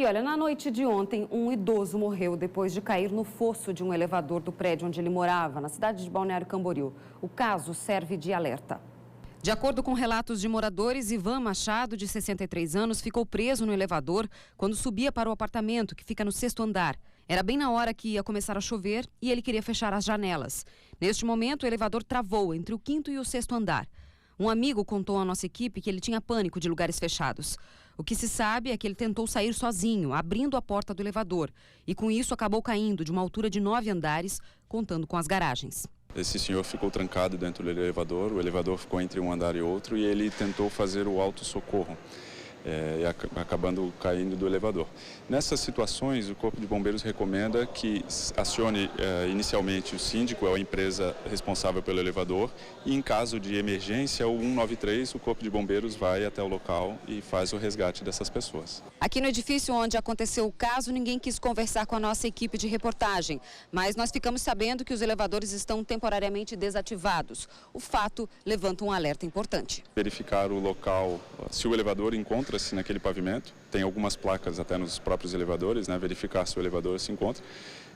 E olha, na noite de ontem, um idoso morreu depois de cair no fosso de um elevador do prédio onde ele morava, na cidade de Balneário Camboriú. O caso serve de alerta. De acordo com relatos de moradores, Ivan Machado, de 63 anos, ficou preso no elevador quando subia para o apartamento, que fica no 6º andar. Era bem na hora que ia começar a chover e ele queria fechar as janelas. Neste momento, o elevador travou entre o 5º e o 6º andar. Um amigo contou à nossa equipe que ele tinha pânico de lugares fechados. O que se sabe é que ele tentou sair sozinho, abrindo a porta do elevador. E com isso acabou caindo de uma altura de 9 andares, contando com as garagens. Esse senhor ficou trancado dentro do elevador, o elevador ficou entre um andar e outro e ele tentou fazer o autossocorro, acabando caindo do elevador. Nessas situações, o Corpo de Bombeiros recomenda que acione inicialmente o síndico, a empresa responsável pelo elevador, e em caso de emergência, o 193, o Corpo de Bombeiros vai até o local e faz o resgate dessas pessoas. Aqui no edifício onde aconteceu o caso, ninguém quis conversar com a nossa equipe de reportagem, mas nós ficamos sabendo que os elevadores estão temporariamente desativados. O fato levanta um alerta importante. Verificar o local, se o elevador encontra-se naquele pavimento, tem algumas placas até nos próprios elevadores, verificar se o elevador se encontra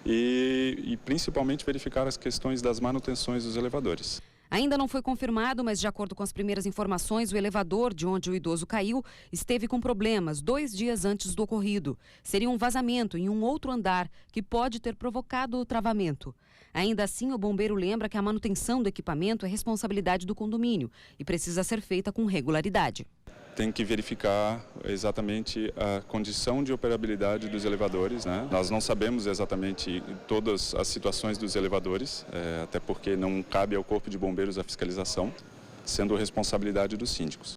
e principalmente verificar as questões das manutenções dos elevadores. Ainda não foi confirmado, mas de acordo com as primeiras informações, o elevador de onde o idoso caiu esteve com problemas 2 dias antes do ocorrido. Seria um vazamento em um outro andar que pode ter provocado o travamento. Ainda assim, o bombeiro lembra que a manutenção do equipamento é responsabilidade do condomínio e precisa ser feita com regularidade. Tem que verificar exatamente a condição de operabilidade dos elevadores, Nós não sabemos exatamente todas as situações dos elevadores, até porque não cabe ao Corpo de Bombeiros a fiscalização, sendo responsabilidade dos síndicos.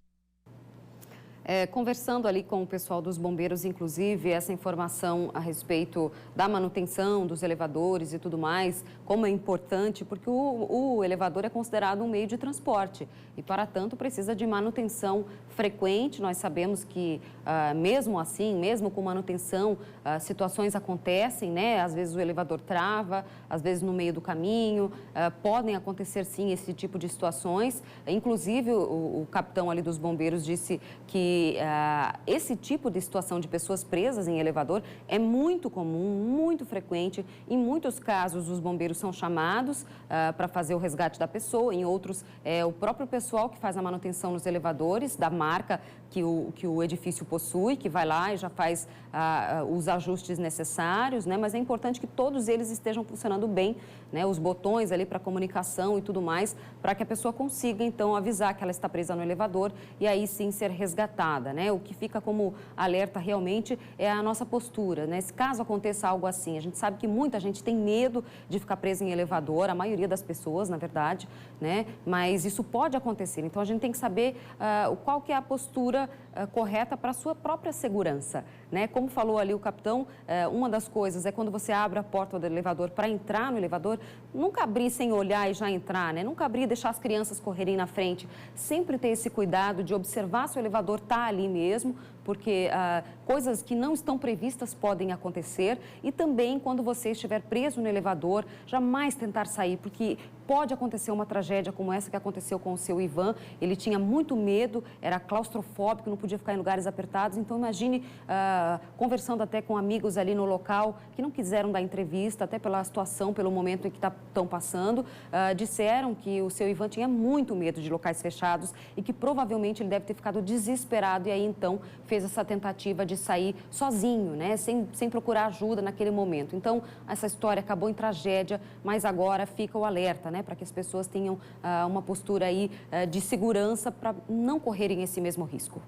Conversando ali com o pessoal dos bombeiros, inclusive, essa informação a respeito da manutenção dos elevadores e tudo mais, como é importante, porque o elevador é considerado um meio de transporte e, para tanto, precisa de manutenção frequente. Nós sabemos que, mesmo assim, mesmo com manutenção, situações acontecem, Às vezes o elevador trava, às vezes no meio do caminho, podem acontecer, sim, esse tipo de situações. Inclusive, o capitão ali dos bombeiros disse que esse tipo de situação de pessoas presas em elevador é muito comum, muito frequente. Em muitos casos, os bombeiros são chamados para fazer o resgate da pessoa. Em outros, é o próprio pessoal que faz a manutenção nos elevadores, da marca que o edifício possui, que vai lá e já faz os ajustes necessários, Mas é importante que todos eles estejam funcionando bem, Os botões ali para comunicação e tudo mais, para que a pessoa consiga, então, avisar que ela está presa no elevador e aí sim ser resgatada. O que fica como alerta realmente é a nossa postura, Se caso aconteça algo assim, a gente sabe que muita gente tem medo de ficar presa em elevador, a maioria das pessoas, na verdade, Mas isso pode acontecer, então a gente tem que saber qual que é a postura correta para a sua própria segurança, Como falou ali o capitão, uma das coisas é quando você abre a porta do elevador para entrar no elevador, nunca abrir sem olhar e já entrar, Nunca abrir e deixar as crianças correrem na frente, sempre ter esse cuidado de observar se o elevador está ali mesmo, porque coisas que não estão previstas podem acontecer e também quando você estiver preso no elevador, jamais tentar sair, porque pode acontecer uma tragédia como essa que aconteceu com o seu Ivan. Ele tinha muito medo, era claustrofóbico, não podia ficar em lugares apertados, então imagine conversando até com amigos ali no local que não quiseram dar entrevista, até pela situação, pelo momento em que estão passando, disseram que o seu Ivan tinha muito medo de locais fechados e que provavelmente ele deve ter ficado desesperado e aí então fez essa tentativa de sair sozinho, sem procurar ajuda naquele momento. Então, essa história acabou em tragédia, mas agora fica o alerta, para que as pessoas tenham uma postura aí de segurança para não correrem esse mesmo risco.